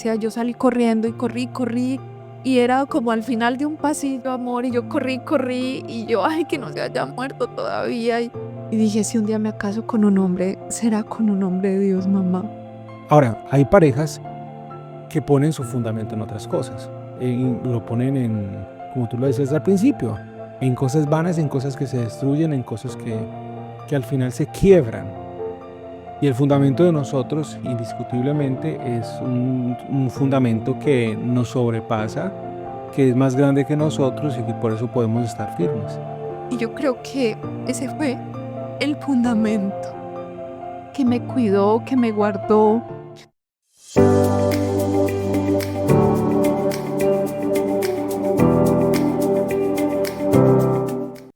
sea, yo salí corriendo y corrí, y era como al final de un pasillo, amor, y yo corrí, y yo, ay, que no se haya muerto todavía. Y dije, si un día me caso con un hombre, será con un hombre de Dios, mamá. Ahora, hay parejas que ponen su fundamento en otras cosas. Lo ponen en, como tú lo decías al principio, en cosas vanas, en cosas que se destruyen, en cosas que al final se quiebran. Y el fundamento de nosotros, indiscutiblemente, es un fundamento que nos sobrepasa, que es más grande que nosotros y que por eso podemos estar firmes. Y yo creo que ese fue el fundamento que me cuidó, que me guardó.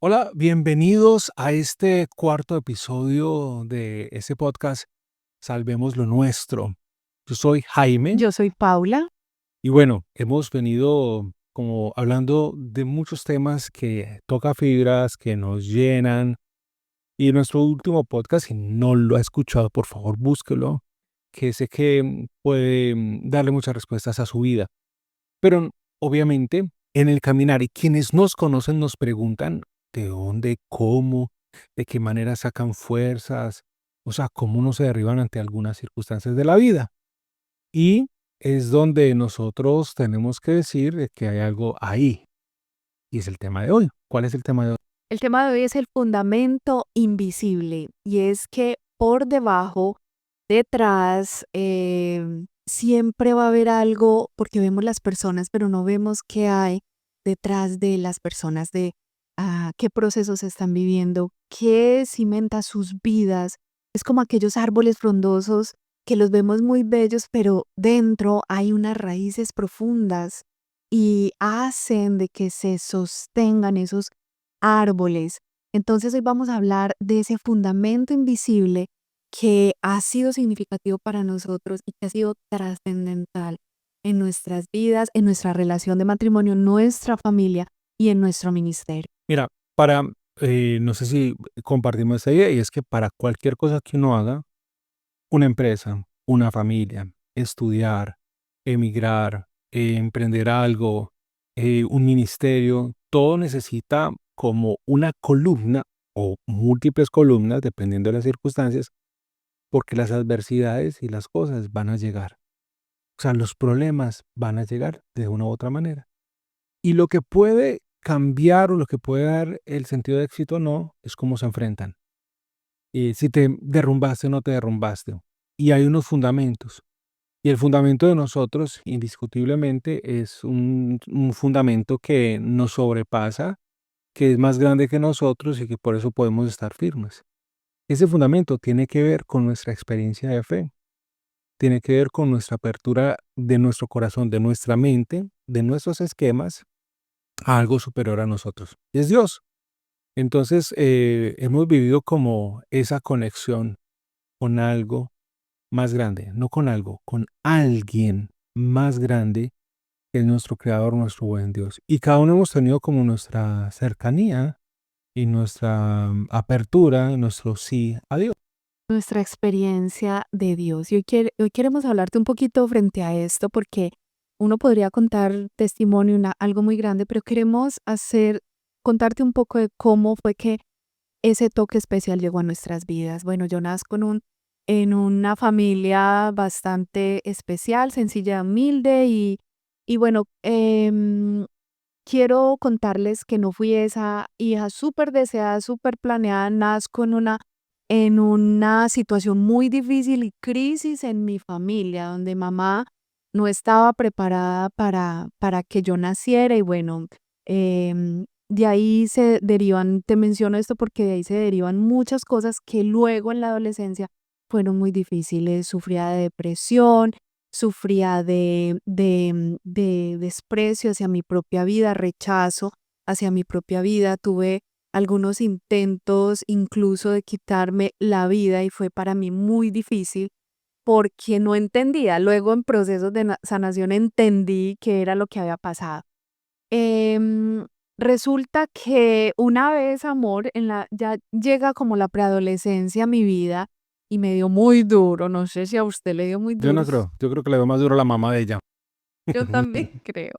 Hola, bienvenidos a este cuarto episodio de ese podcast Salvemos lo Nuestro. Yo soy Jaime Yo soy Paula. y bueno, hemos venido como hablando de muchos temas que toca fibras, que nos llenan. Y nuestro último podcast, si no lo ha escuchado, por favor búsquelo, que sé que puede darle muchas respuestas a su vida. Pero obviamente en el caminar, y quienes nos conocen nos preguntan de dónde, cómo, de qué manera sacan fuerzas, o sea, cómo no se derriban ante algunas circunstancias de la vida. Y es donde nosotros tenemos que decir de que hay algo ahí. Y es el tema de hoy. ¿Cuál es el tema de hoy? El tema de hoy es el fundamento invisible, y es que por debajo, detrás, siempre va a haber algo, porque vemos las personas, pero no vemos qué hay detrás de las personas, de qué procesos están viviendo, qué cimenta sus vidas. Es como aquellos árboles frondosos que los vemos muy bellos, pero dentro hay unas raíces profundas y hacen de que se sostengan esos árboles. Entonces hoy vamos a hablar de ese fundamento invisible que ha sido significativo para nosotros y que ha sido trascendental en nuestras vidas, en nuestra relación de matrimonio, nuestra familia y en nuestro ministerio. Mira, para, no sé si compartimos esta idea, y es que para cualquier cosa que uno haga, una empresa, una familia, estudiar, emigrar, emprender algo, un ministerio, todo necesita como una columna o múltiples columnas, dependiendo de las circunstancias, porque las adversidades y las cosas van a llegar. O sea, los problemas van a llegar de una u otra manera. Y lo que puede cambiar o lo que puede dar el sentido de éxito o no es cómo se enfrentan. Y si te derrumbaste o no te derrumbaste. Y hay unos fundamentos. Y el fundamento de nosotros, indiscutiblemente, es un fundamento que nos sobrepasa, que es más grande que nosotros y que por eso podemos estar firmes. Ese fundamento tiene que ver con nuestra experiencia de fe, tiene que ver con nuestra apertura de nuestro corazón, de nuestra mente, de nuestros esquemas a algo superior a nosotros. Y es Dios. Entonces, hemos vivido como esa conexión con algo más grande, no con algo, con alguien más grande que es nuestro creador, nuestro buen Dios. Y cada uno hemos tenido como nuestra cercanía y nuestra apertura, nuestro sí a Dios. Nuestra experiencia de Dios. Y hoy queremos hablarte un poquito frente a esto porque uno podría contar testimonio, algo muy grande, pero queremos contarte un poco de cómo fue que ese toque especial llegó a nuestras vidas. Bueno, yo nazco en una familia bastante especial, sencilla, humilde y bueno, quiero contarles que no fui esa hija súper deseada, súper planeada. Nazco en una situación muy difícil y crisis en mi familia, donde mamá no estaba preparada para que yo naciera y bueno, de ahí se derivan, te menciono esto porque de ahí se derivan muchas cosas que luego en la adolescencia fueron muy difíciles. Sufría de depresión, sufría de desprecio hacia mi propia vida, rechazo hacia mi propia vida. Tuve algunos intentos incluso de quitarme la vida y fue para mí muy difícil porque no entendía. Luego en procesos de sanación entendí qué era lo que había pasado. Resulta que una vez, amor, ya llega como la preadolescencia a mi vida y me dio muy duro. No sé si a usted le dio muy Yo duro. no creo, yo creo que le dio más duro a la mamá de ella. Yo también creo.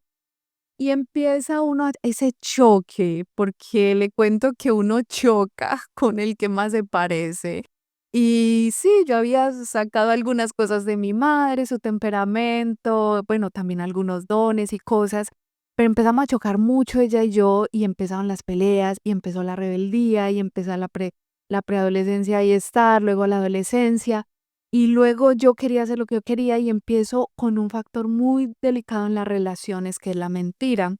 Y empieza uno ese choque, porque le cuento que uno choca con el que más se parece. Y sí, yo había sacado algunas cosas de mi madre, su temperamento, bueno, también algunos dones y cosas, pero empezamos a chocar mucho ella y yo, y empezaron las peleas, y empezó la rebeldía, y empezó la preadolescencia y estar, luego la adolescencia. Y luego yo quería hacer lo que yo quería y empiezo con un factor muy delicado en las relaciones, que es la mentira.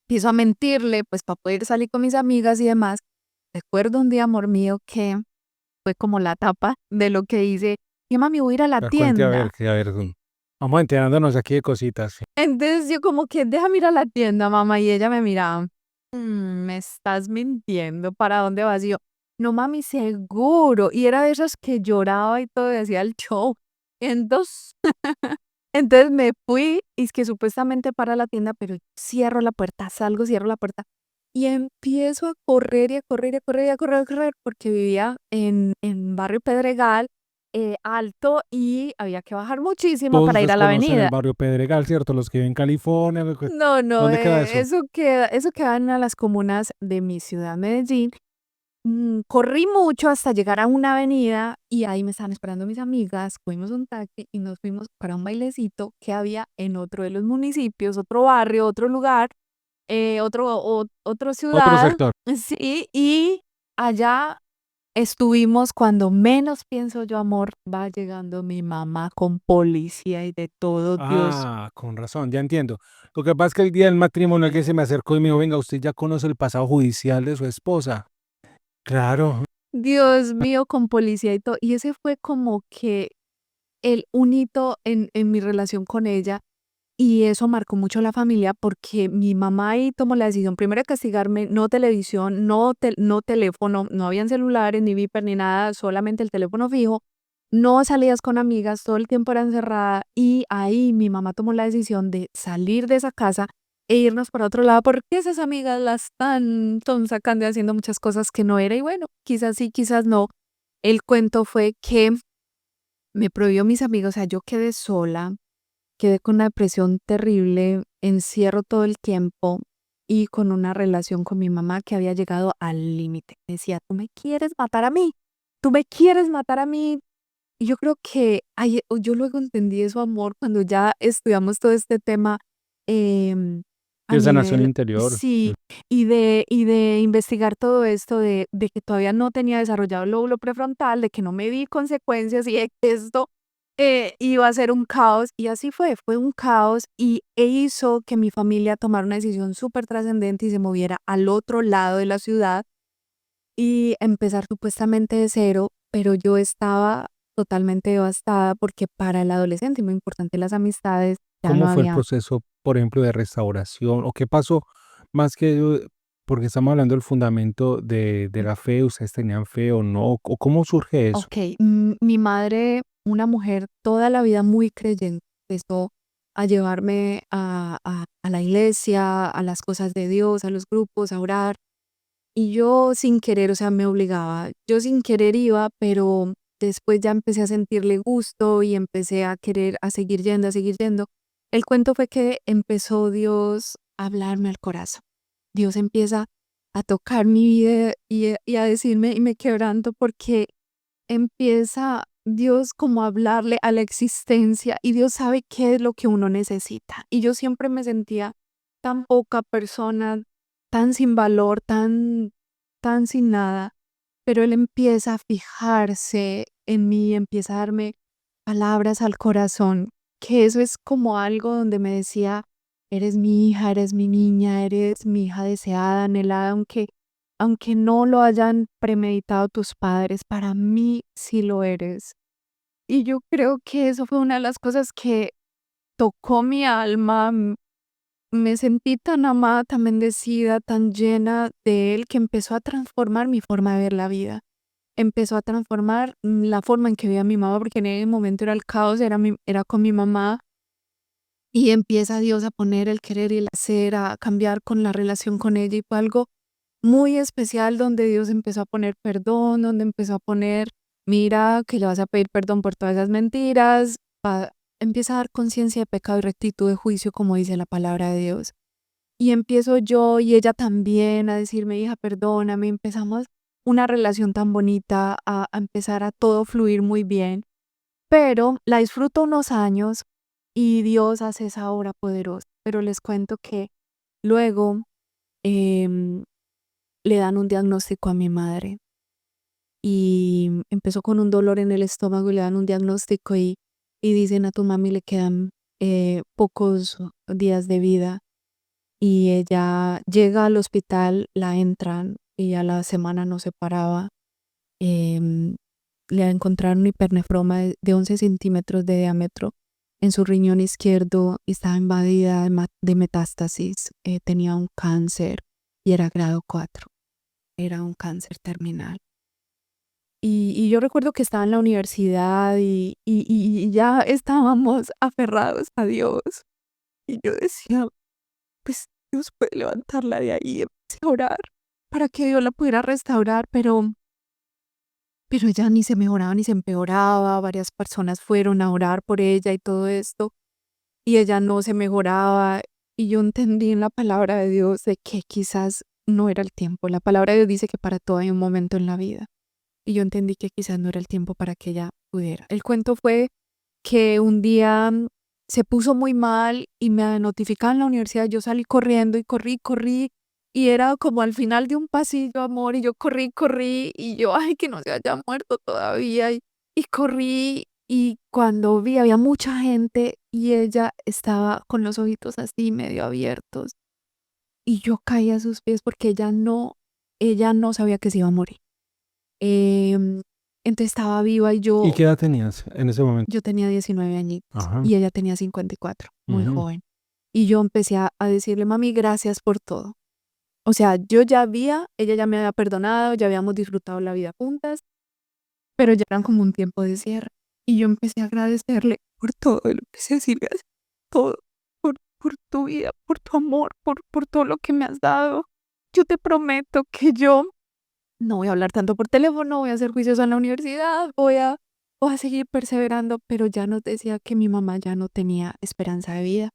Empiezo a mentirle, pues para poder salir con mis amigas y demás. Recuerdo un día, amor mío, que fue como la tapa de lo que hice. Y mami, voy a ir a la Cuente a tienda. ver, que a ver, vamos enterándonos aquí de cositas. Entonces yo como que déjame ir a la tienda, mamá. Y ella me miraba, me estás mintiendo, ¿para dónde vas? Y yo, no mami, seguro. Y era de esas que lloraba y todo, y hacía el show. Entonces, entonces me fui, y es que supuestamente para la tienda, pero cierro la puerta, salgo, cierro la puerta. Y empiezo a correr y a correr y a correr y a correr, a correr, porque vivía en Barrio Pedregal, alto, y había que bajar muchísimo Todos para ir ustedes a la conocen el avenida. barrio Pedregal, ¿cierto? Los que viven en California. No, no, ¿Dónde queda eso? eso queda en las comunas de mi ciudad, Medellín. Corrí mucho hasta llegar a una avenida y ahí me estaban esperando mis amigas, cogimos un taxi y nos fuimos para un bailecito que había en otro de los municipios, otro barrio, otro lugar, otra Otro ciudad. sector. Sí, y allá estuvimos cuando menos pienso yo, amor, va llegando mi mamá con policía y de todo, Dios. Ah, con razón, ya entiendo. Lo que pasa es que el día del matrimonio alguien se me acercó y me dijo, venga, usted ya conoce el pasado judicial de su esposa. Claro, Dios mío, con policía y todo. Y ese fue como que un hito en mi relación con ella, y eso marcó mucho la familia porque mi mamá ahí tomó la decisión primero de castigarme, no televisión, no teléfono, no habían celulares, ni viper, ni nada, solamente el teléfono fijo, no salías con amigas, todo el tiempo era encerrada, y ahí mi mamá tomó la decisión de salir de esa casa e irnos para otro lado porque esas amigas las están sacando y haciendo muchas cosas que no era, y bueno, quizás sí, quizás no. El cuento fue que me prohibió mis amigos, o sea, yo quedé sola, quedé con una depresión terrible, encierro todo el tiempo y con una relación con mi mamá que había llegado al límite. Me decía, tú me quieres matar a mí, tú me quieres matar a mí. Y yo creo que yo luego entendí eso, amor, cuando ya estudiamos todo este tema, em, a de sanación nivel, interior. sí, y de investigar todo esto, de que todavía no tenía desarrollado el lóbulo prefrontal, de que no me di consecuencias y de que esto iba a ser un caos. Y así fue un caos, e hizo que mi familia tomara una decisión súper trascendente y se moviera al otro lado de la ciudad y empezar supuestamente de cero, pero yo estaba totalmente devastada porque para el adolescente, muy importante las amistades, ya no ¿Cómo fue el había. proceso, por ejemplo, de restauración? ¿O qué pasó más que, porque estamos hablando del fundamento de la fe, ustedes tenían fe o no? ¿O cómo surge eso? Ok, mi madre, una mujer toda la vida muy creyente, empezó a llevarme a la iglesia, a las cosas de Dios, a los grupos, a orar. Y yo sin querer, o sea, me obligaba. Yo sin querer iba, pero después ya empecé a sentirle gusto y empecé a querer, a seguir yendo, a seguir yendo. El cuento fue que empezó Dios a hablarme al corazón. Dios empieza a tocar mi vida y a decirme, y me quebranto porque empieza Dios como a hablarle a la existencia, y Dios sabe qué es lo que uno necesita. Y yo siempre me sentía tan poca persona, tan sin valor, tan sin nada, pero Él empieza a fijarse en mí, empieza a darme palabras al corazón, que eso es como algo donde me decía, eres mi hija, eres mi niña, eres mi hija deseada, anhelada, aunque no lo hayan premeditado tus padres, para mí sí lo eres. Y yo creo que eso fue una de las cosas que tocó mi alma. Me sentí tan amada, tan bendecida, tan llena de Él, que empezó a transformar mi forma de ver la vida. Empezó a transformar la forma en que veía a mi mamá, porque en ese momento era el caos, era con mi mamá. Y empieza Dios a poner el querer y el hacer, a cambiar con la relación con ella, y fue algo muy especial donde Dios empezó a poner perdón, donde empezó a poner mira que le vas a pedir perdón por todas esas mentiras, empieza a dar conciencia de pecado y rectitud de juicio, como dice la palabra de Dios. Y empiezo yo y ella también a decirme, hija, perdóname, empezamos una relación tan bonita, a empezar a todo fluir muy bien, pero la disfruto unos años y Dios hace esa obra poderosa. Pero les cuento que luego em, le dan un diagnóstico a mi madre y empezó con un dolor en el estómago y le dan un diagnóstico y dicen a tu mami le quedan pocos días de vida y ella llega al hospital, la entran y a la semana no se paraba. em, Le encontraron hipernefroma de 11 centímetros de diámetro en su riñón izquierdo y estaba invadida de metástasis. Tenía un cáncer y era grado 4. Era un cáncer terminal. Y yo recuerdo que estaba en la universidad y ya estábamos aferrados a Dios. Y yo decía, pues Dios puede levantarla de ahí. Y empecé a orar para que Dios la pudiera restaurar, pero ella ni se mejoraba ni se empeoraba. Varias personas fueron a orar por ella y todo esto, y ella no se mejoraba. Y yo entendí en la palabra de Dios de que quizás no era el tiempo. La palabra de Dios dice que para todo hay un momento en la vida. Y yo entendí que quizás no era el tiempo para que ella pudiera. El cuento fue que un día se puso muy mal y me notificaban en la universidad. Yo salí corriendo y corrí, y era como al final de un pasillo, amor, y yo corrí, y yo, ay, que no se haya muerto todavía. Y corrí, y cuando vi había mucha gente y ella estaba con los ojitos así medio abiertos. Y yo caí a sus pies porque ella no sabía que se iba a morir. Em, entonces estaba viva y ¿Y qué edad tenías en ese momento? yo tenía 19 añitos Ajá. y ella tenía 54, muy Ujú. joven. Y yo empecé a decirle, mami, gracias por todo. O sea, ella ya me había perdonado, ya habíamos disfrutado la vida juntas, pero ya eran como un tiempo de cierre. Y yo empecé a agradecerle por todo lo que Cecilia hace, todo, por tu vida, por tu amor, por todo lo que me has dado. Yo te prometo que yo no voy a hablar tanto por teléfono, voy a hacer juicios en la universidad, voy a seguir perseverando, pero ya nos decía que mi mamá ya no tenía esperanza de vida.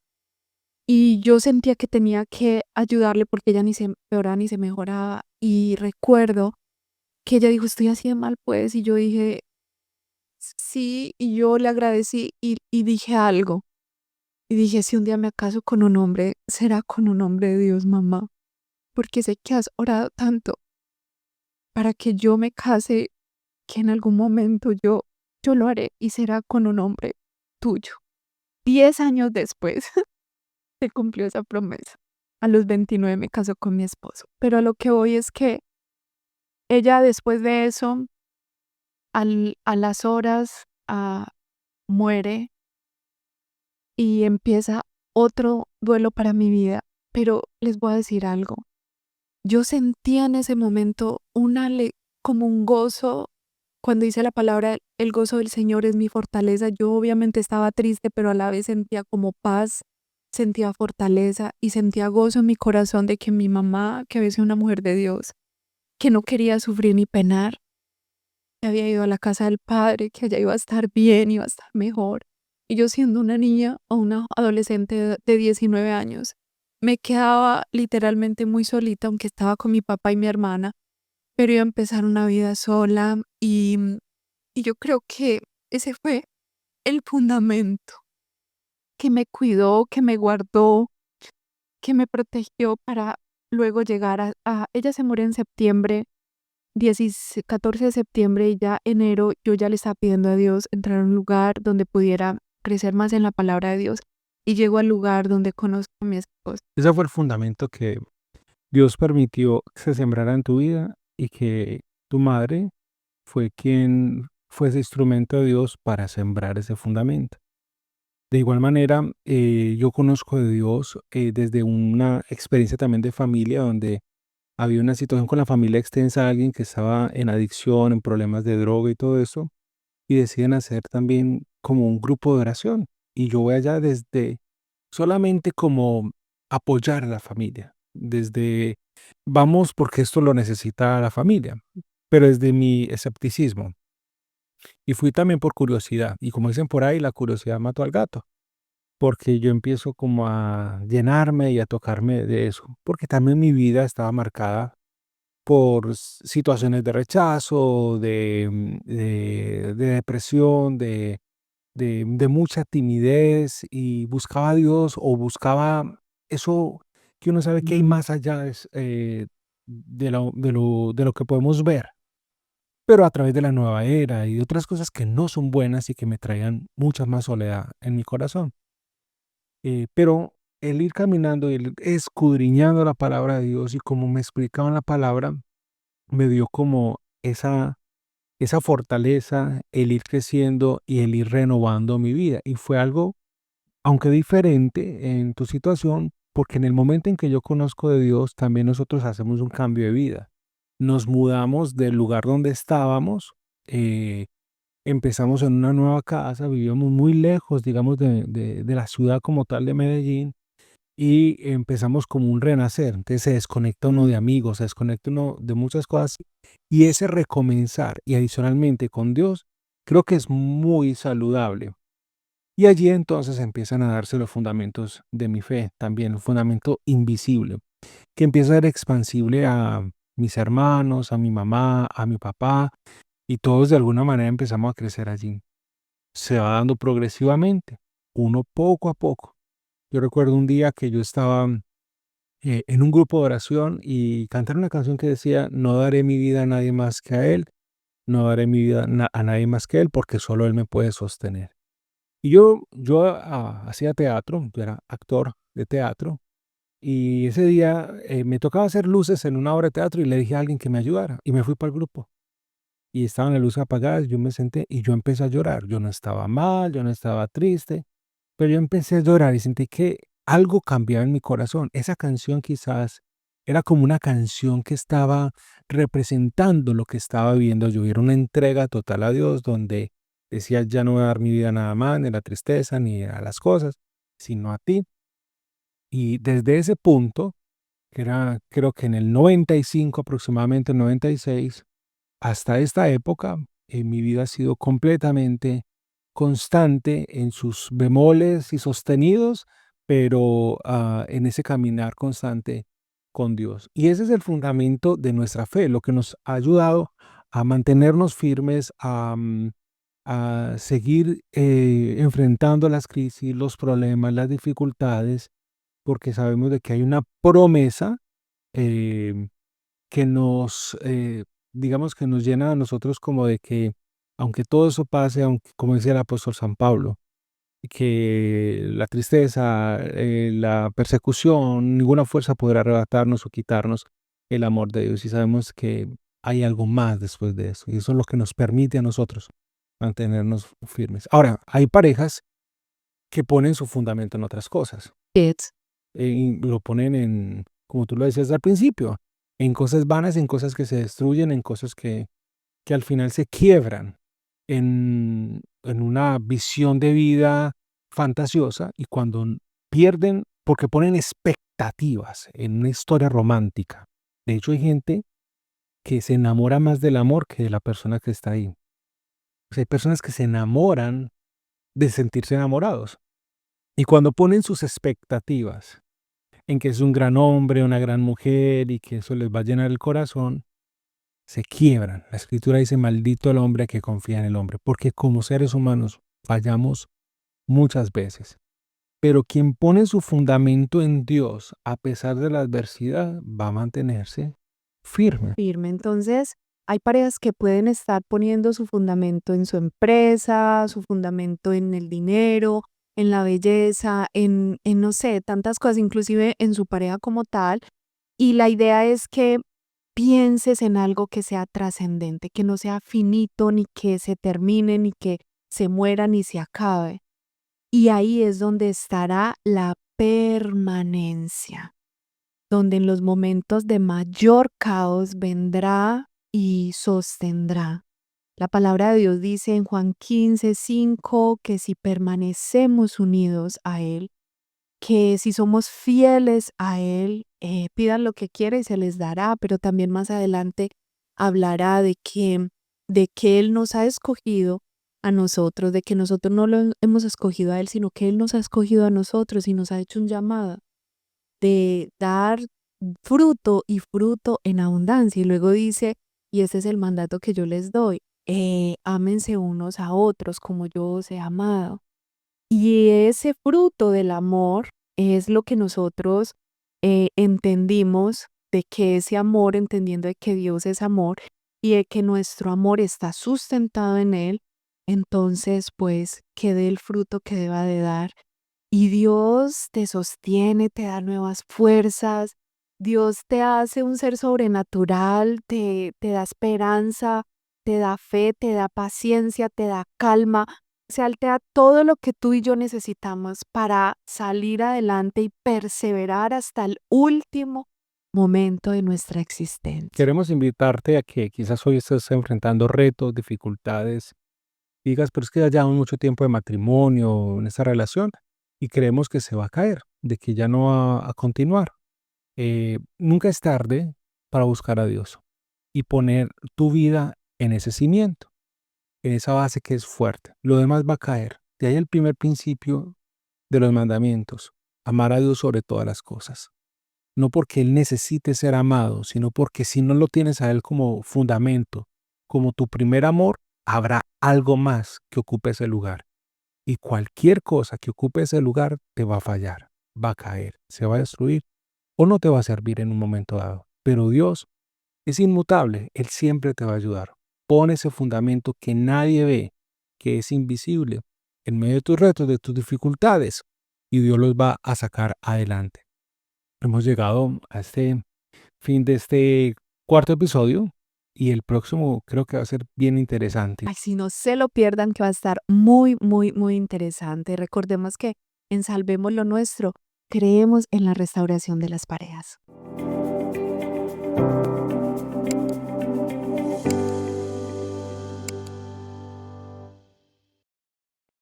Y yo sentía que tenía que ayudarle porque ella ni se empeoraba ni se mejoraba. Y recuerdo que ella dijo, estoy así de mal, pues, y yo dije, sí, y yo le agradecí y dije algo. Y dije, si un día me caso con un hombre, será con un hombre de Dios, mamá, porque sé que has orado tanto para que yo me case, que en algún momento yo lo haré y será con un hombre tuyo. 10 años después se cumplió esa promesa. A los 29 me casó con mi esposo. Pero a lo que voy es que ella después de eso, a las horas, muere y empieza otro duelo para mi vida. Pero les voy a decir algo. Yo sentía en ese momento como un gozo. Cuando dice la palabra, el gozo del Señor es mi fortaleza, yo obviamente estaba triste, pero a la vez sentía como paz, sentía fortaleza y sentía gozo en mi corazón de que mi mamá, que había sido una mujer de Dios, que no quería sufrir ni penar, que había ido a la casa del Padre, que allá iba a estar bien, iba a estar mejor. Y yo siendo una niña o una adolescente de 19 años, me quedaba literalmente muy solita, aunque estaba con mi papá y mi hermana, pero iba a empezar una vida sola y yo creo que ese fue el fundamento que me cuidó, que me guardó, que me protegió para luego llegar ella se murió en septiembre, 14 de septiembre, y ya enero yo ya le estaba pidiendo a Dios entrar a un lugar donde pudiera crecer más en la palabra de Dios y llego al lugar donde conozco a mi esposo. Ese fue el fundamento que Dios permitió que se sembrara en tu vida y que tu madre fue quien fue ese instrumento de Dios para sembrar ese fundamento. De igual manera, yo conozco de Dios desde una experiencia también de familia donde había una situación con la familia extensa, alguien que estaba en adicción, en problemas de droga y todo eso, y deciden hacer también como un grupo de oración. Y yo voy allá desde solamente como apoyar a la familia, desde vamos porque esto lo necesita la familia, pero desde mi escepticismo. Y fui también por curiosidad. Y como dicen por ahí, la curiosidad mató al gato. Porque yo empiezo como a llenarme y a tocarme de eso. Porque también mi vida estaba marcada por situaciones de rechazo, de depresión, de mucha timidez y buscaba a Dios o buscaba eso que uno sabe que hay más allá de lo que podemos ver, pero a través de la nueva era y de otras cosas que no son buenas y que me traían mucha más soledad en mi corazón. Pero el ir caminando y el ir escudriñando la palabra de Dios y como me explicaban la palabra, me dio como esa fortaleza, el ir creciendo y el ir renovando mi vida. Y fue algo, aunque diferente en tu situación, porque en el momento en que yo conozco de Dios, también nosotros hacemos un cambio de vida. Nos mudamos del lugar donde estábamos, eh, empezamos en una nueva casa, vivíamos muy lejos, digamos, de la ciudad como tal de Medellín, y empezamos como un renacer. Entonces se desconecta uno de amigos, se desconecta uno de muchas cosas y ese recomenzar y adicionalmente con Dios, creo que es muy saludable. Y allí entonces empiezan a darse los fundamentos de mi fe, también un fundamento invisible, que empieza a ser expansible a mis hermanos, a mi mamá, a mi papá, y todos de alguna manera empezamos a crecer allí. Se va dando progresivamente, uno poco a poco. Yo recuerdo un día que yo estaba en un grupo de oración y cantar una canción que decía, no daré mi vida a nadie más que a Él, no daré mi vida a nadie más que Él, porque solo Él me puede sostener. Y yo hacía teatro, yo era actor de teatro, y ese día me tocaba hacer luces en una obra de teatro y le dije a alguien que me ayudara, y me fui para el grupo. Y estaban las luces apagadas, yo me senté y yo empecé a llorar. Yo no estaba mal, yo no estaba triste, pero yo empecé a llorar y sentí que algo cambiaba en mi corazón. Esa canción quizás era como una canción que estaba representando lo que estaba viviendo yo. Era una entrega total a Dios donde decía, ya no voy a dar mi vida a nada más, ni a la tristeza, ni a las cosas, sino a ti. Y desde ese punto, que era creo que en el 95 aproximadamente, 96, hasta esta época, mi vida ha sido completamente constante en sus bemoles y sostenidos, pero en ese caminar constante con Dios. Y ese es el fundamento de nuestra fe, lo que nos ha ayudado a mantenernos firmes, a seguir enfrentando las crisis, los problemas, las dificultades, porque sabemos de que hay una promesa em, que digamos que nos llena a nosotros como de que, aunque todo eso pase, aunque, como decía el apóstol San Pablo, que la tristeza, la persecución, ninguna fuerza podrá arrebatarnos o quitarnos el amor de Dios. Y sabemos que hay algo más después de eso. Y eso es lo que nos permite a nosotros mantenernos firmes. Ahora, hay parejas que ponen su fundamento en otras cosas. It's Y lo ponen en, como tú lo decías al principio, en cosas vanas, en cosas que se destruyen, en cosas que al final se quiebran en una visión de vida fantasiosa y cuando pierden, porque ponen expectativas en una historia romántica. De hecho, hay gente que se enamora más del amor que de la persona que está ahí. O sea, hay personas que se enamoran de sentirse enamorados. Y cuando ponen sus expectativas en que es un gran hombre, una gran mujer y que eso les va a llenar el corazón, se quiebran. La escritura dice, maldito el hombre que confía en el hombre, porque como seres humanos fallamos muchas veces. Pero quien pone su fundamento en Dios, a pesar de la adversidad, va a mantenerse firme. firme. Entonces, hay parejas que pueden estar poniendo su fundamento en su empresa, su fundamento en el dinero, en la belleza, en no sé, tantas cosas, inclusive en su pareja como tal. Y la idea es que pienses en algo que sea trascendente, que no sea finito, ni que se termine, ni que se muera, ni se acabe. Y ahí es donde estará la permanencia, donde en los momentos de mayor caos vendrá y sostendrá. La palabra de Dios dice en Juan 15:5 que si permanecemos unidos a Él, que si somos fieles a Él, pidan lo que quieran y se les dará, pero también más adelante hablará de que Él nos ha escogido a nosotros, de que nosotros no lo hemos escogido a Él, sino que Él nos ha escogido a nosotros y nos ha hecho un llamado de dar fruto y fruto en abundancia. Y luego dice, y este es el mandato que yo les doy, ámense unos a otros como yo os he amado. Y ese fruto del amor es lo que nosotros entendimos de que ese amor, entendiendo de que Dios es amor y de que nuestro amor está sustentado en Él, entonces pues que dé el fruto que deba de dar. Y Dios te sostiene, te da nuevas fuerzas, Dios te hace un ser sobrenatural, te da esperanza, te da fe, te da paciencia, te da calma. Se altera todo lo que tú y yo necesitamos para salir adelante y perseverar hasta el último momento de nuestra existencia. Queremos invitarte a que quizás hoy estés enfrentando retos, dificultades, y digas, pero es que ya llevamos mucho tiempo de matrimonio en esta relación y creemos que se va a caer, de que ya no va a continuar. Nunca es tarde para buscar a Dios y poner tu vida en ese cimiento, en esa base que es fuerte. Lo demás va a caer. De ahí el primer principio de los mandamientos, amar a Dios sobre todas las cosas. No porque Él necesite ser amado, sino porque si no lo tienes a Él como fundamento, como tu primer amor, habrá algo más que ocupe ese lugar. Y cualquier cosa que ocupe ese lugar te va a fallar, va a caer, se va a destruir o no te va a servir en un momento dado. Pero Dios es inmutable, Él siempre te va a ayudar. Pon ese fundamento que nadie ve, que es invisible, en medio de tus retos, de tus dificultades, y Dios los va a sacar adelante. Hemos llegado a este fin de este cuarto episodio y el próximo creo que va a ser bien interesante. Ay, si no se lo pierdan, que va a estar muy, muy, muy interesante. Recordemos que en Salvemos lo Nuestro creemos en la restauración de las parejas.